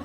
có.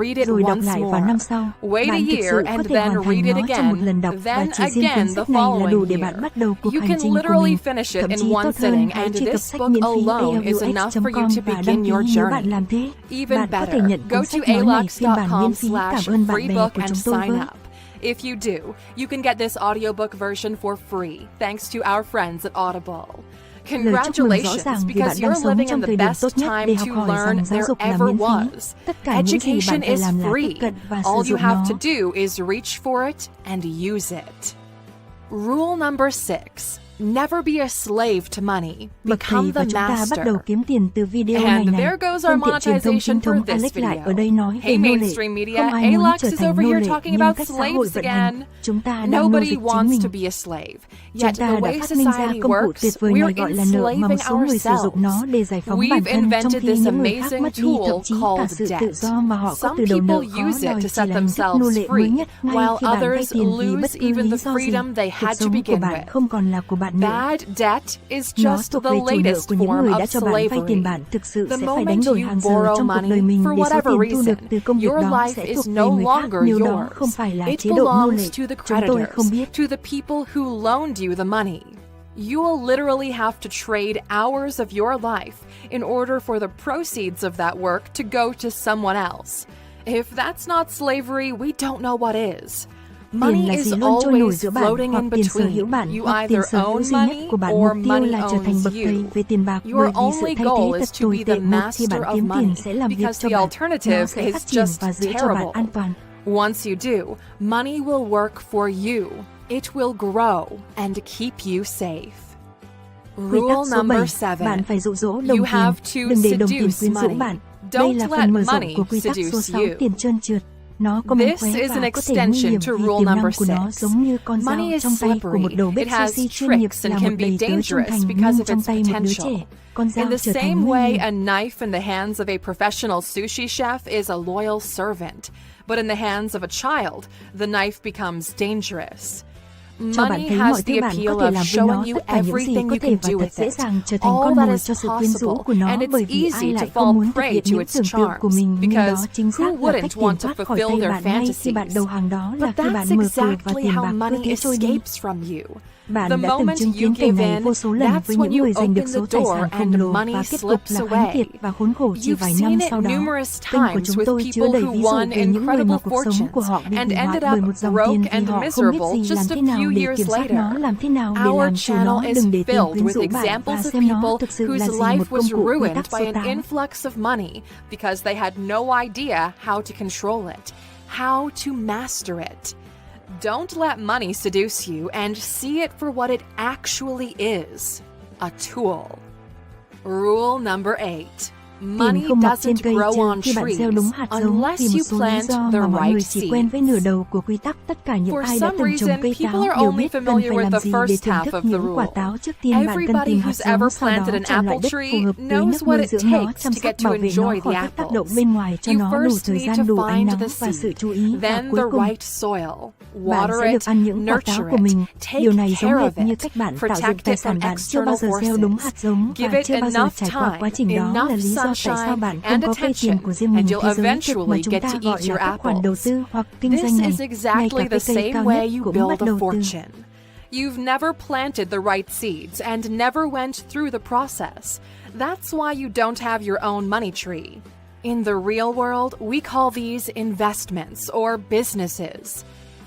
read it rồi đọc once lại vào năm more. sau. Wait a Bạn thực year sự có and thể then hoàn read thành it nó trong một lần again, đọc và then chỉ riêng again cuốn the sách này là đủ following để bạn year. bắt đầu cuộc You hành can trình của literally mình. finish it Thậm in chí one tốt hơn, sitting, hãy and truy cập this sách book miễn phí alone is enough for you to alux.com và đăng begin ký your nếu bạn journey. làm thế. Even Bạn có thể better, nhận go cuốn to sách nói này phiên bản miễn phí. Cảm ơn bạn bè alux.com/freebook của and chúng tôi sign với. up. If you do, you can get this audiobook version for free, thanks to our friends at Audible. Lời chúc mừng rõ ràng vì bạn đang sống trong thời điểm tốt nhất để học hỏi rằng giáo dục là miễn phí. Tất cả những gì bạn phải làm là tiếp cận và sử dụng nó. All you have to do is reach for it and use it. Rule number 6. Never be a slave to money. Bậc thầy và chúng ta bắt đầu kiếm tiền từ video này. And there goes our Phương tiện truyền thông chính thống Alex lại ở đây nói về nô lệ. Không ai muốn trở thành nô lệ, nhưng cách xã hội vận hành, chúng ta đang nô dịch chính mình. Chúng ta đã phát minh ra công cụ tuyệt vời này gọi là nợ mà một số người sử dụng nó để giải phóng bản thân, trong khi những người khác mất đi thậm chí cả sự tự do mà họ có từ đầu nợ khó đòi chỉ là hình thức nô lệ mới nhất ngay khi bạn vay tiền vì bất cứ lý do gì. Cuộc sống của bạn không còn là của bạn nữa. Nó thuộc về chủ nợ của những người đã cho bạn vay tiền. Bạn thực sự sẽ phải đánh đổi hàng giờ trong cuộc đời mình để số tiền thu được từ công việc đó sẽ thuộc về người khác. Điều đó không phải là chế độ nô lệ. Chúng tôi không biết. To the people who loaned you the money. You will literally have to trade hours of your life in order for the proceeds of that work to go to someone else. If that's not slavery, we don't know what is. Tiền là gì luôn trôi nổi giữa bạn hoặc tiền sở hữu bạn hoặc tiền sở hữu duy nhất của bạn. Mục tiêu là trở thành bậc thầy về tiền bạc, bởi vì sự thay thế thật tồi tệ một khi bạn kiếm tiền sẽ làm việc cho bạn. Nó sẽ phát triển và giữ cho bạn an toàn. Once you do, money will work for you. It will grow and keep you safe. Quy tắc số 7, bạn phải dụ dỗ đồng tiền, đừng để đồng tiền quyến rũ bạn. Đây là phần mở rộng của quy tắc số 6, tiền trơn trượt. Nó có mánh khóe và có thể nguy hiểm vì tiềm năng của nó giống như con dao trong tay của một đầu bếp sushi chuyên nghiệp là một đầy tớ trung thành, nhưng trong tay một đứa trẻ, con dao trở thành nguy hiểm. A knife in the hands of a professional sushi chef is a loyal servant, but in the hands of a child, the knife becomes dangerous. Cho bạn thấy mọi thứ bạn có thể làm với nó, tất cả những gì có thể và thật dễ dàng trở thành con mồi cho sự quyến rũ của nó, bởi vì ai lại không muốn thực hiện những tưởng tượng của mình, nhưng đó chính xác là cách tiền thoát khỏi tay bạn ngay khi bạn đầu hàng, đó là khi bạn mở cửa và tiền bạc cứ thế trôi đi. Bạn đã từng chứng kiến cảnh này vô số lần với những người giành được số tài sản khổng lồ và kết cục là hãnh diện và khốn khổ chỉ vài năm sau đó. Kênh của chúng tôi chứa đầy ví dụ về những người mà cuộc sống của họ bị hủy hoại bởi một dòng tiền vì họ không biết gì làm thế nào để kiểm soát nó, làm thế nào để làm chủ nó, đừng để tiền quyến rũ bạn, và xem nó thực sự là gì, một công cụ quy tắc số 8. Don't let money seduce you and see it for what it actually is, a tool. Rule number 8. Money không mọc trên doesn't cây grow trừ on khi bạn trees gieo đúng hạt giống, unless vì một you số lý plant do the mà mọi người right chỉ quen với nửa đầu của quy tắc. Tất cả những ai đã từng trồng cây táo đều biết cần phải làm gì để thưởng thức những quả táo. Trước tiên bạn cần tìm hạt giống, sau đó chọn loại đất phù hợp với nước nuôi dưỡng nó, chăm sóc bảo vệ nó khỏi các tác động bên ngoài, cho nó đủ thời gian, đủ ánh nắng và sự chú ý, và cuối cùng bạn sẽ được ăn những quả táo của mình. Điều này giống hệt như cách bạn tạo dựng tài sản. Bạn chưa bao giờ gieo đúng hạt giống và chưa bao giờ trải qua quá trình đó, là lý do tại sao bạn không có cây tiền của riêng mình. Thế giới thực mà chúng ta gọi là các khoản đầu tư hoặc kinh doanh này, ngay cả cái cây cao nhất cũng bắt đầu từ. You've never planted the right seeds and never went through the process. That's why you don't have your own money tree. In the real world, we call these investments or businesses.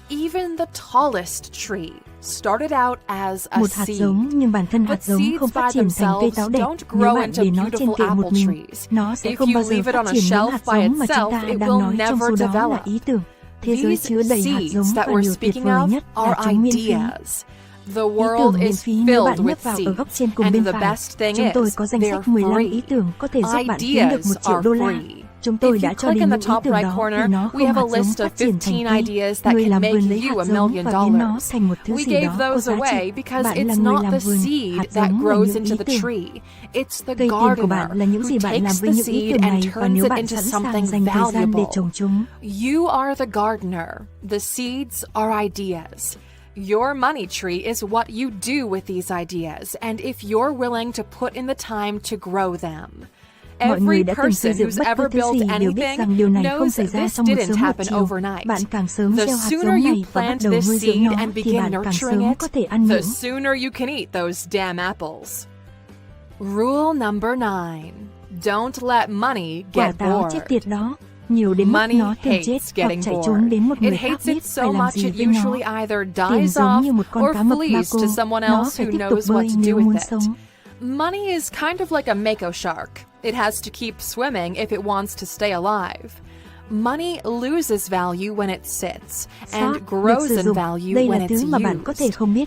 Even the tallest tree started out as a một hạt seed. giống, nhưng bản thân hạt giống không phát triển thành cây táo đẹp. Nếu bạn để nó trên kệ một mình, nó sẽ không bao giờ phát triển những hạt giống mà chúng ta đang nói, trong số đó là ý tưởng. Thế giới chứa đầy hạt giống và điều tuyệt vời nhất là chúng miễn phí. The Ý world tưởng miễn is phí nếu bạn filled with nhấp vào ở góc seeds, trên cùng and bên the phải. best thing Chúng tôi is có danh sách they're 15 free. ý tưởng có thể giúp bạn kiếm được $1 triệu. Chúng tôi đã cho đến những ý tưởng đó vì nó không hạt giống phát triển thành cây. Người làm vườn lấy hạt giống và biến nó thành một thứ gì đó có giá trị. Bạn là người làm vườn, hạt giống là những ý tưởng. Cây tiền của bạn là những gì bạn làm với những ý tưởng này, và nếu bạn sẵn sàng dành thời gian để trồng chúng. You are the gardener. The seeds are ideas. Your money tree is what you do with these ideas, and if you're willing to put in the time to grow them. Mọi người Every đã từng xây person dựng who's bất cứ ever thứ gì built đều biết anything rằng điều này không knows xảy ra this trong một didn't sớm một happen chiều. overnight. Bạn càng sớm The gieo hạt sooner giống you này và bắt plant đầu this nuôi dưỡng seed nó, and thì begin bạn càng nurturing sớm it, có thể ăn the những. sooner you can eat those damn apples. Rule number 9. Don't let money Quả get táo bored. chết tiệt đó, nhiều đến mức Money nó thường chết hates hoặc getting chạy bored. trốn đến một người It khác hates biết it so phải làm much gì it với nó. usually either Tiền dies giống off như một con or cá mập flees Marco, to someone nó else phải who tiếp tục knows bơi what to nếu do muốn with it. sống. Money is kind of like a mako shark. It has to keep swimming if it wants to stay alive. Money loses value when it sits and grows in value when it's used.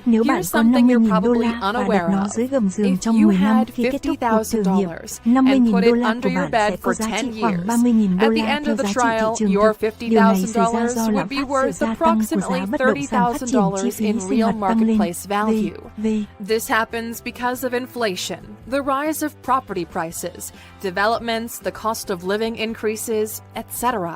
Here's something you're probably unaware of. If you had $50,000 and put it under your bed for 10 years, at the end of the trial, your $50,000 would be worth approximately $30,000 in real marketplace value. This happens because of inflation, the rise of property prices, developments, the cost of living increases, etc.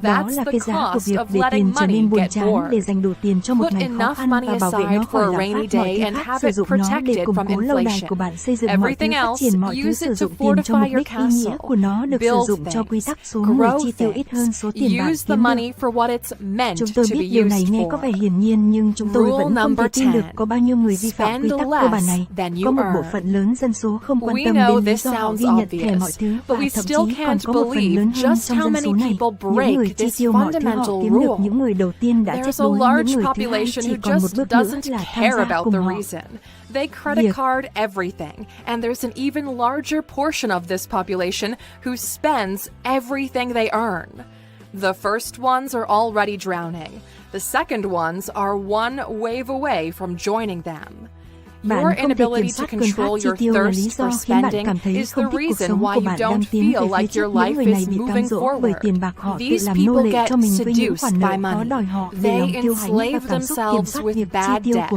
That's the cost of letting money get bored. Put enough money aside for a rainy day and have it protected from inflation. Everything else, use it to fortify your castle, build things, grow things. Use the money for what it's meant to be used for. Rule number 10. Spend less than you earn. We know this sounds obvious, but we still can't believe just how many people break this fundamental rule. There's a large population who just doesn't care about the reason. They credit card everything, and there's an even larger portion of this population who spends everything they earn. The first ones are already drowning. The second ones are one wave away from joining them. Your inability to control your thirst for spending is the reason why you don't feel like your life is moving forward. These people get seduced by money. They enslave themselves with bad debt.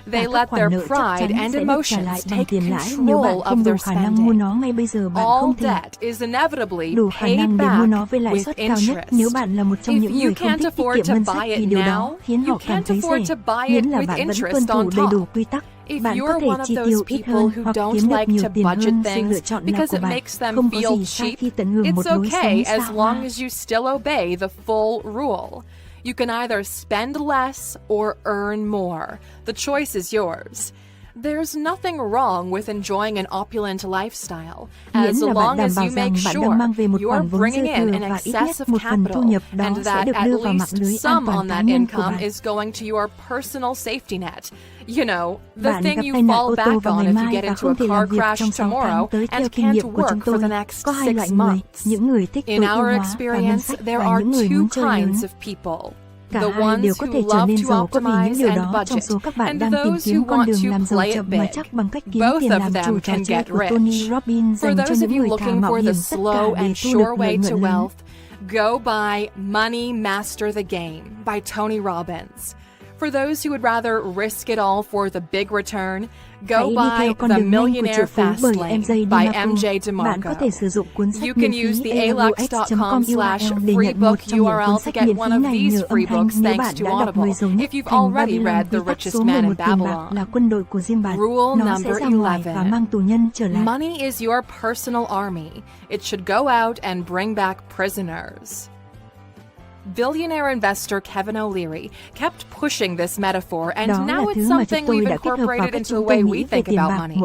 They let their pride and emotions take control of their spending. All debt is inevitably paid back with interest. If you can't afford to buy it now, you can't afford to buy it with interest on top. If you're one of those people who don't like to budget things because it makes them feel cheap, it's okay as long as you still obey the full rule. You can either spend less or earn more. The choice is yours. There's nothing wrong with enjoying an opulent lifestyle, as long as you make sure you're bringing in an excess of capital and that at least some on that income is going to your personal safety net. You know, the thing you fall back on if you get into a car crash tomorrow and can't work for the next 6 months. In our experience, there are two kinds of people. The ones who love to optimize and budget, and those who want to play it big. Both of them can get rich. For those of you looking for the slow and sure way to wealth, go buy Money Master the Game by Tony Robbins. For those who would rather risk it all for the big return, go buy The Millionaire Fastlane by MJ DeMarco. You can use the alux.com/free book URL to get one of these free books thanks to Audible if you've already read The Richest Man in Babylon. Rule number 11. Money is your personal army. It should go out and bring back prisoners. Billionaire investor Kevin O'Leary kept pushing this metaphor, and now it's something we've incorporated into the way we think about money.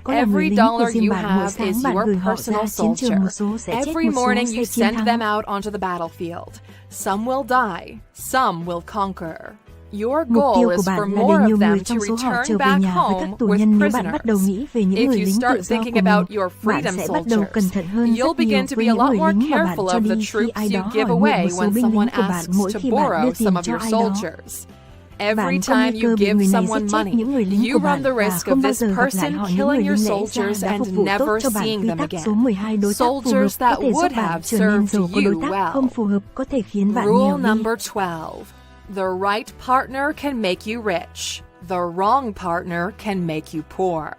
Every dollar you have is your personal soldier. Every morning you send them out onto the battlefield. Some will die, some will conquer. Your goal is for more of them to return back home with prisoners. If you start thinking about your freedom soldiers, you'll begin to be a lot more careful of the troops you give away when someone asks to borrow some of your soldiers. Every time you give someone money, you run the risk of this person killing your soldiers and never seeing them again. Soldiers that would have served you well. Rule number 12. The right partner can make you rich. The wrong partner can make you poor.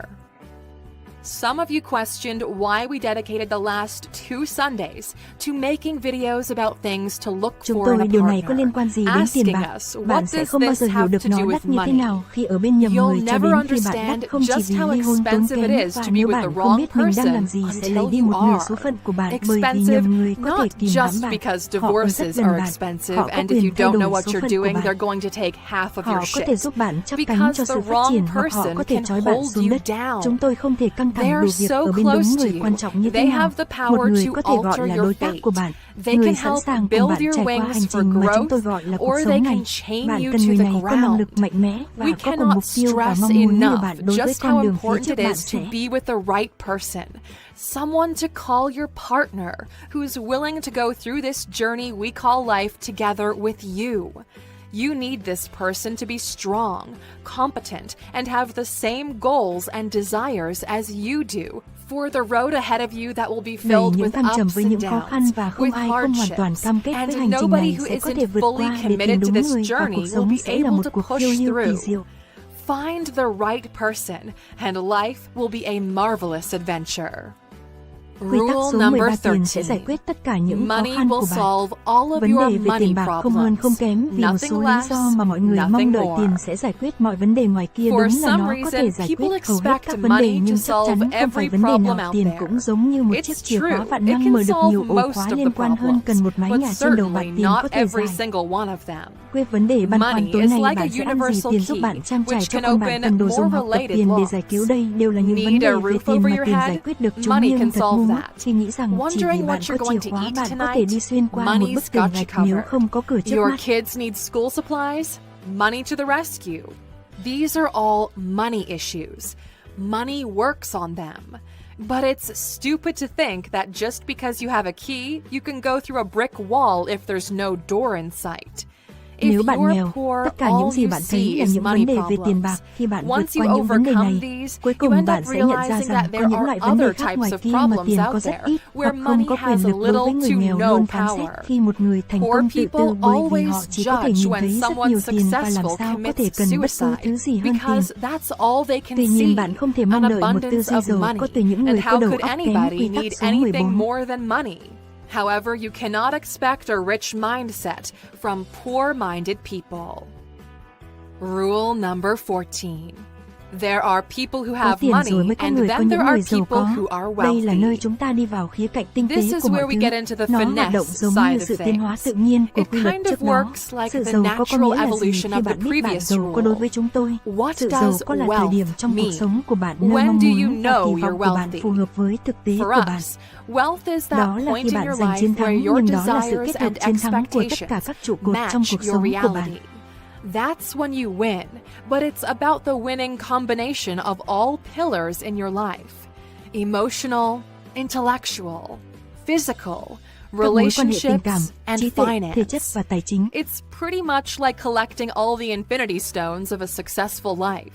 Some of you questioned why we dedicated the last 2 Sundays to making videos about things to look for in a partner, asking us, what does this have to do with money? You'll never understand just how expensive it is to be with the wrong person until you are. Expensive not just because divorces are expensive and if you don't know what you're doing, they're going to take half of your shit. Because the wrong person can hold you down. thẳng They're đủ việc so ở bên đúng close to người quan trọng như you. thế They nào. have the Một power người to có thể gọi alter là your đối tác của bạn. fate. They Người can sẵn help sàng cùng build bạn your trải qua wings hành for trình mà chúng tôi growth, gọi là cuộc or they sống này. can chain Bạn you cần to người the này có năng lực ground. mạnh mẽ và We có cùng cannot mục tiêu và stress mong muốn như enough bạn đối với just how con đường phía important trước it bạn is to sẽ. be with the right person. Someone to call your partner, who's willing to go through this journey we call life together with you. You need this person to be strong, competent, and have the same goals and desires as you do for the road ahead of you that will be Đầy filled những with thăng trầm ups với and những khó khăn downs, và không with ai không hoàn toàn hardships, cam kết với and hành trình nobody này who sẽ có thể isn't vượt fully qua để tìm committed to đúng this người và journey cuộc will sống be sẽ là able một to cuộc push phiêu lưu kỳ through. diệu. Find the right person, and life will be a marvelous adventure. Quy tắc Rule số number 13 tiền sẽ 13. giải quyết tất cả những khó Money khăn will của bạn. solve all of Vấn your đề về money tiền bạc không hơn không problems. kém vì một Nothing số lý less, do mà mọi người mong nothing đợi more. tiền sẽ giải quyết mọi vấn đề ngoài kia. For Đúng là some nó có thể reason, giải people quyết hầu hết expect các vấn đề money nhưng to chắc chắn solve không phải every vấn đề problem nào. out Tiền there. cũng giống như một chiếc It's chìa khóa true, vạn it năng can mở được solve nhiều ổ most khóa of liên the quan hơn. problems, Cần một mái but nhà trên đầu bạc certainly tiền có not thể every giải single one of them. quyết vấn đề băn khoăn Money tối is nay. like Bạn a sẽ ăn gì? universal Tiền giúp key, bạn trang trải which cho can con bạn. open Cần đồ more dùng học tập. related Tiền để locks. giải cứu đây đều là những vấn Need đề a về roof tiền over mà your tiền head? giải quyết được chúng. Money Nhưng can thật solve ngu ngốc that. khi nghĩ rằng chỉ vì Wondering bạn what có you're going chìa to khóa eat bạn có thể tonight? đi xuyên qua một Money's bức tường got you gạch nếu covered. không có cửa trước Your mắt. kids need school supplies? Money to the rescue. These are all money issues. Money works on them. But it's stupid to think that just because you have a key, you can go through a brick wall if there's no door in sight. Nếu If bạn you're nghèo, poor, tất cả những all gì you bạn see thấy là is những money vấn đề về tiền bạc. problems. Khi bạn vượt Once qua you những vấn đề overcome này, these, cuối you cùng end bạn up sẽ nhận ra realizing rằng that có there những are loại vấn đề other khác types ngoài of kia mà problems tiền out có rất there ít where hoặc không money có quyền has lực đối với little người to nghèo no luôn phán xét power. khi một người thành Poor công tự people tư bởi vì always họ chỉ có thể judge nhìn when thấy rất someone nhiều tiền và làm successful sao có commits thể cần bất cứ suicide thứ gì hơn tiền. because that's all they can Tuy see, nhiên bạn không thể mong an đợi một tư abundance duy of giàu money. có từ những người And có how đầu could óc kém. anybody Quy need tắc số anything 14. more than money? However, you cannot expect a rich mindset from poor-minded people. Rule number 14. There are people who Có have tiền rồi money, mới có and người, có then there những are người giàu people có. who are Đây là nơi wealthy. chúng ta đi vào khía cạnh tinh tế This is của mọi where we thứ. get into the Nó hoạt finesse động giống side như of sự tiến hóa things. tự nhiên của It quy luật kind of trước đó. works like Sự the giàu có natural nghĩa là gì? evolution Khi of the bạn biết bạn previous giàu có đối với rule. chúng tôi. What Sự giàu does có là thời điểm trong cuộc wealth sống của bạn nơi When mong do you muốn và know kỳ you're vọng của bạn wealthy? phù hợp với thực tế của For bạn. us, wealth is Đó that là point khi in bạn your giành life chiến thắng, where your nhưng đó là sự desires kết hợp and chiến thắng của tất cả các trụ cột trong expectations cuộc match sống your của bạn. reality. That's when you win, but it's about the winning combination of all pillars in your life: emotional, intellectual, physical, Các mối quan hệ tình cảm, relationships, and trí tuệ, thể chất finance. và tài chính. It's pretty much like collecting all the infinity stones of a successful life.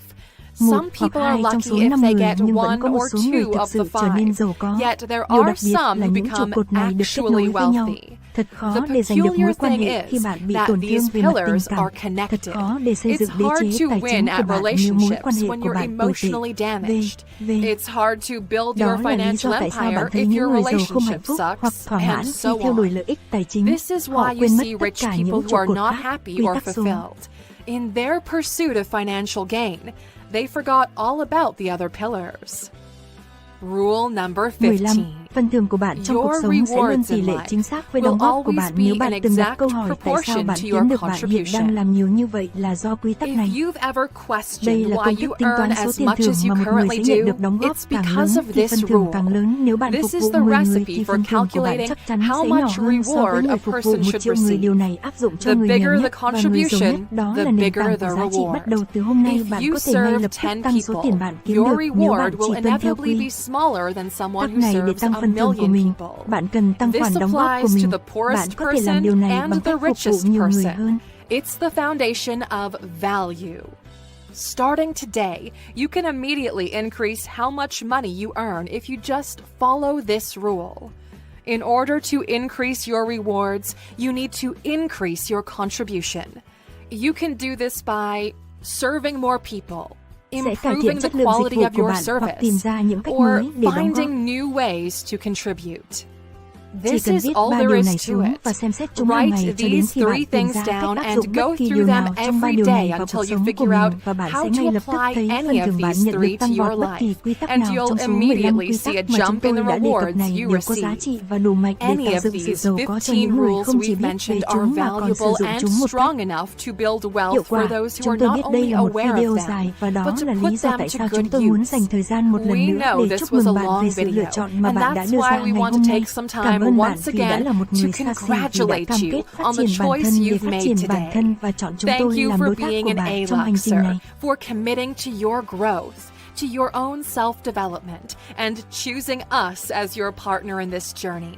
Một Some hoặc people are hai trong lucky số if 5 they người get nhưng vẫn one có một or số người two thực of sự the trở nên five. giàu có. Yet there Điều are đặc biệt some là who những trụ become cột này được kết nối actually với nhau. wealthy. Thật khó The để giành được mối peculiar quan thing hệ khi is bạn bị that tổn thương these về mặt tình pillars cảm. are Thật connected. khó để xây dựng It's đế hard chế to tài win chính của at bạn nếu mối quan relationships hệ when của you're bạn tồi tệ. emotionally damaged. Về It's hard to build đó your là lý do financial tại sao bạn empire thấy if những your người giàu không hạnh relationship phúc hoặc sucks, thỏa mãn and khi so theo đuổi on. lợi ích tài chính. This is Họ why you quên mất see tất rich cả people những who trụ are cột not khác. happy Quy or tắc số fulfilled. In their pursuit of financial gain, they forgot all about the other pillars. Rule number 15. 15. Phần thưởng của bạn trong cuộc Your sống sẽ luôn rewards tỷ in lệ life chính xác với will đóng góp của always bạn. be Nếu bạn an từng đặt exact câu hỏi tại sao proportion bạn to kiếm your được, bạn hiện contribution. đang làm nhiều như vậy là do quy tắc If này. you've ever Đây questioned là why công thức you tính earn toán số as tiền much thưởng as you mà một người currently sẽ nhận do, được đóng góp it's càng because lớn of thì this phần thưởng rule. càng lớn. Nếu bạn This phục is vụ the 10 người recipe thì for phần thưởng của bạn calculating chắc chắn how sẽ nhỏ much hơn so với reward a người phục vụ person 1 should triệu người. receive. Điều này áp dụng cho The người nghèo bigger nhất the và người giàu nhất. contribution, Đó the là nền bigger tảng the của giá trị. reward. Bắt đầu từ hôm nay, If bạn you có thể ngay serve lập tức 10 tăng số tiền people, bạn kiếm your được nếu bạn reward will chỉ tuân theo inevitably quy be smaller than someone tắc who này. Để serves tăng a phần thưởng của million mình, people. bạn cần tăng This khoản đóng góp của applies mình. to the poorest Bạn có thể làm person điều này and bằng the cách phục vụ richest nhiều người person. hơn. It's the foundation of value. Starting today, you can immediately increase how much money you earn if you just follow this rule. In order to increase your rewards, you need to increase your contribution. You can do this by serving more people, Sẽ cải thiện improving the chất lượng dịch quality vụ of của your bạn hoặc tìm service, ra những cách or mới để đóng góp. finding new ways to contribute. Chỉ cần viết 3 điều này xuống và xem xét chúng hàng ngày cho đến khi bạn tìm ra cách áp dụng bất kỳ điều nào trong 3 điều này vào cuộc sống của mình, và bạn sẽ ngay lập tức thấy phần thưởng bạn nhận được tăng vọt bất kỳ quy tắc nào trong số 15 quy tắc mà chúng tôi đã đề cập này đều có giá trị và đủ mạnh để tạo dựng sự giàu có cho những người không chỉ biết về chúng mà còn sử dụng chúng một cách hiệu quả. Chúng tôi biết đây là một video dài và đó là lý do tại sao chúng tôi muốn dành thời gian một lần nữa để chúc mừng bạn về sự lựa chọn mà bạn đã đưa ra ngày hôm nay. Cảm ơn bạn vì đã là một người xa xỉ, vì đã cam kết phát triển bản thân để phát triển bản thân và chọn chúng tôi làm đối tác của bạn trong hành trình này. For committing to your growth, to your own self-development, and choosing us as your partner in this journey.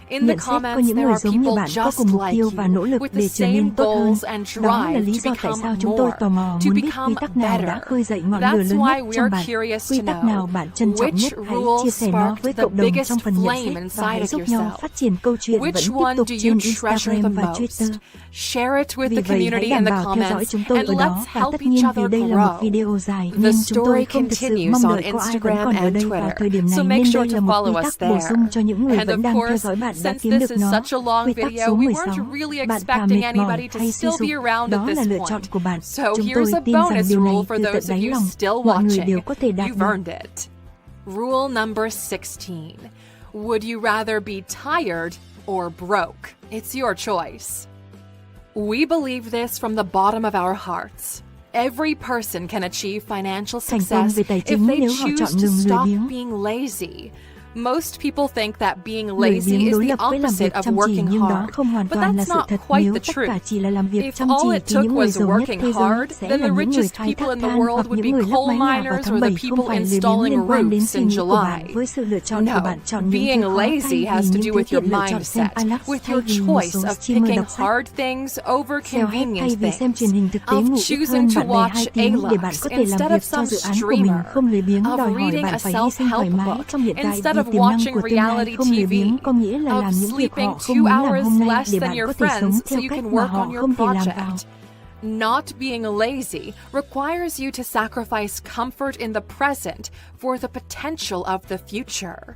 In the Nhận xét có comments, những there người are giống như people bạn có just cùng mục like tiêu và nỗ you, lực with để the trở nên same tốt hơn. goals and Đó là drive lý to do tại sao become chúng tôi tò mò more, to muốn biết quy become tắc nào đã better. khơi dậy ngọn lửa That's lớn why nhất we trong are bạn. curious Quy to tắc nào know bạn trân trọng which nhất, hãy rule chia sẻ nó với sparked the cộng đồng biggest trong phần nhận flame xét và inside hãy of giúp nhau yourself. phát triển câu chuyện vẫn Which tiếp one tục do trên you treasure the Instagram và Twitter. most? Share it with Vì the vậy hãy community in đảm the bảo theo dõi comments, chúng tôi and ở đó, let's và help tất each nhiên other vì đây là một grow. video dài The nên chúng tôi story không thực sự continues mong on đợi có ai vẫn Instagram còn ở and đây vào Twitter, thời điểm so này, make nên sure đây to là một quy follow tắc us bổ there. sung cho những người And vẫn of đang theo course, dõi bạn đã since kiếm this được is nó. such a long Quy tắc video, số we 16, weren't really bạn thà expecting mệt anybody mỏi to hay still suy be sụp, around at đó là this lựa chọn point. của bạn. So Chúng here's tôi a tin rằng bonus điều này rule for từ those tận of đáy you lòng, still mọi người watching. đều có thể đạt You've được. earned it. Rule number 16. Would you rather be tired or broke? It's your choice. We believe this from the bottom of our hearts. Every person can achieve financial Thành công success về tài if chính they nếu họ choose chọn to ngừng lười stop biếng. being lazy. Most people think that being Lười lazy biếng is đối the lập với làm opposite việc of chăm chỉ, working nhưng đó hard, không hoàn but toàn là that's sự not thật. quite Nếu the tất cả truth. chỉ là làm việc If chăm all chỉ it thì took những người was giàu nhất working thế giới hard, sẽ then là the những người richest khai people thác in the than world hoặc would những be người lắp coal mái nhà vào miners tháng or 7, the không people phải lười biếng installing liên quan đến roofs suy in nghĩ của bạn. July. Với sự lựa chọn của bạn chọn những being thứ khó thay lazy vì has to những do thứ with thiện, your lựa chọn xem mindset, Alex with thay your vì một choice số of streamer picking đọc sách. hard things over Xèo hết thay convenient vì xem truyền things, hình thực tế of ngủ ít choosing hơn to bạn bè 2 watch tiếng để bạn A-Lux có thể làm instead of việc cho some dự án của mình. streamer, Không lười biếng of đòi hỏi reading bạn a phải hy sinh thoải self-help mái book trong hiện tại instead vì of tiềm năng watching của tương lai. reality Không lười TV, biếng có nghĩa là of làm những việc sleeping họ không 2 muốn làm hours hôm nay less để than bạn your có thể sống friends so theo you cách can mà work họ on your không thể làm vào. project. Not being lazy requires you to sacrifice comfort in the present for the potential of the future.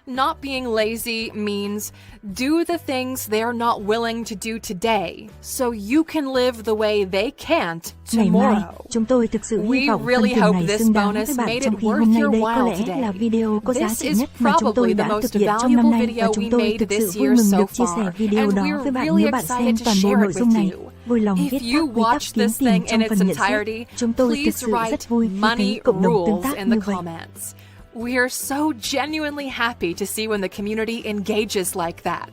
Not being lazy means do the things they're not willing to do today so you can live the way they can't Ngày mai, tomorrow. chúng tôi thực sự hy We vọng really phần thưởng hope này this xứng đáng bonus với bạn, made trong it khi worth hôm nay your đây có while lẽ today. là video có giá This trị is nhất mà chúng tôi probably the đã most thực hiện trong valuable năm nay, và video chúng we tôi made thực this sự vui year mừng so được chia sẻ far, video and đó we're với bạn. really Nếu bạn xem excited to toàn bộ share nội it dung with này, you. vui lòng viết If you các quy tắc watch kiếm this tiền thing in trong its phần nhận xét. entirety, Chúng tôi thực please sự write rất vui khi money thấy cộng đồng tương rules tác in như the vậy. comments. We are so genuinely happy to see when the community engages like that.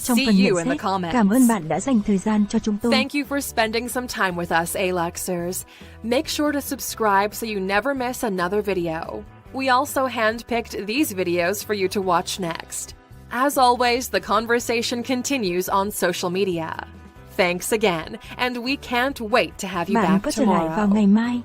Trong See phần you nhận in the xét, comments. cảm ơn bạn đã dành thời gian cho chúng tôi. Thank you for spending some time with us, Aluxers. Make sure to subscribe so you never miss another video. We also handpicked these videos for you to watch next. As always, the conversation continues on social media. Thanks again, and we can't wait to have you Bạn back có trở lại vào tomorrow. ngày mai.